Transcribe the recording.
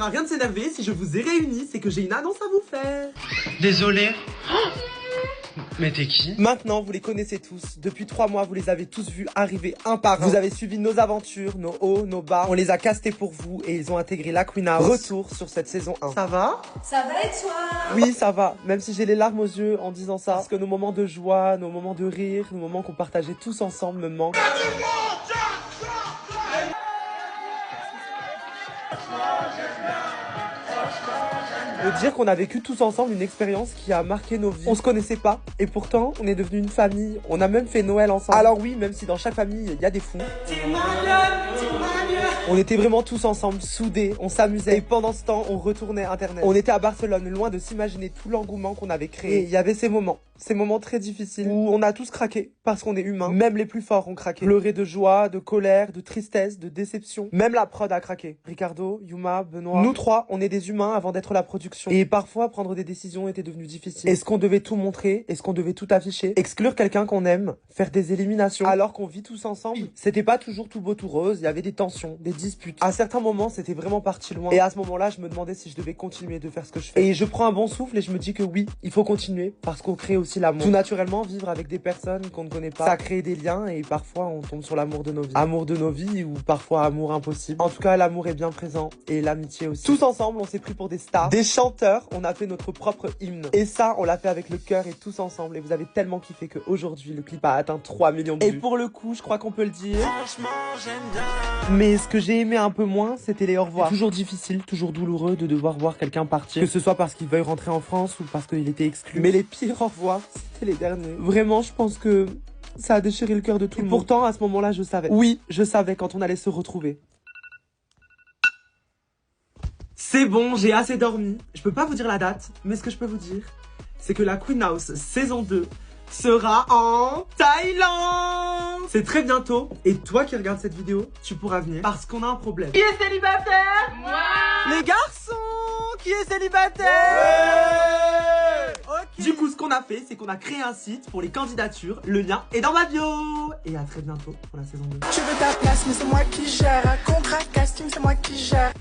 sert à rien de s'énerver, si je vous ai réunis, c'est que j'ai une annonce à vous faire. Désolé. Mais t'es qui? Maintenant, vous les connaissez tous. Depuis 3 mois, vous les avez tous vus arriver un par un. Vous avez suivi nos aventures, nos hauts, nos bas. On les a castés pour vous et ils ont intégré la Queen House. Retour sur cette saison 1. Ça va? Ça va et toi? Oui, ça va. Même si j'ai les larmes aux yeux en disant ça. Parce que nos moments de joie, nos moments de rire, nos moments qu'on partageait tous ensemble me manquent. De dire qu'on a vécu tous ensemble une expérience qui a marqué nos vies. On se connaissait pas et pourtant on est devenu une famille. On a même fait Noël ensemble. Alors oui, même si dans chaque famille il y a des fous. On était vraiment tous ensemble, soudés, on s'amusait et pendant ce temps on retournait internet. On était à Barcelone, loin de s'imaginer tout l'engouement qu'on avait créé. Et il y avait ces moments très difficiles où on a tous craqué parce qu'on est humain. Même les plus forts ont craqué. Pleurer de joie, de colère, de tristesse, de déception. Même la prod a craqué. Ricardo, Yuma, Benoît. Nous trois, on est des humains avant d'être la production. Et parfois, prendre des décisions était devenu difficile. Est-ce qu'on devait tout montrer? Est-ce qu'on devait tout afficher? Exclure quelqu'un qu'on aime? Faire des éliminations? Alors qu'on vit tous ensemble? C'était pas toujours tout beau tout rose. Il y avait des tensions, des disputes. À certains moments, c'était vraiment parti loin. Et à ce moment-là, je me demandais si je devais continuer de faire ce que je fais. Et je prends un bon souffle et je me dis que oui, il faut continuer parce qu'on crée aussi l'amour. Tout naturellement, vivre avec des personnes qu'on ne connaît pas, ça crée des liens et parfois on tombe sur l'amour de nos vies. Amour de nos vies ou parfois amour impossible. En tout cas, l'amour est bien présent et l'amitié aussi. Tous ensemble, on s'est pris pour des stars, des chanteurs. On a fait notre propre hymne. Et ça, on l'a fait avec le cœur et tous ensemble. Et vous avez tellement kiffé qu'aujourd'hui, le clip a atteint 3 millions de vues. Et pour le coup, je crois qu'on peut le dire. Franchement, j'aime bien. Mais ce que j'ai aimé un peu moins, c'était les au revoir. Toujours difficile, toujours douloureux de devoir voir quelqu'un partir. Que ce soit parce qu'il veuille rentrer en France ou parce qu'il était exclu. Mais les pires au revoir, c'était les derniers. Vraiment, je pense que ça a déchiré le cœur de tout le monde. Pourtant, à ce moment-là, je savais. Oui, je savais quand on allait se retrouver. C'est bon, j'ai assez dormi. Je peux pas vous dire la date, mais ce que je peux vous dire, c'est que la Queen House saison 2 sera en Thaïlande. C'est très bientôt. Et toi qui regardes cette vidéo, tu pourras venir parce qu'on a un problème. Qui est célibataire? Moi. Les garçons, qui est célibataire? Ouais. Okay. Du coup, ce qu'on a fait, c'est qu'on a créé un site pour les candidatures. Le lien est dans ma bio. Et à très bientôt pour la saison 2. Tu veux ta place, mais c'est moi qui gère. Un contrat casting, c'est moi qui gère.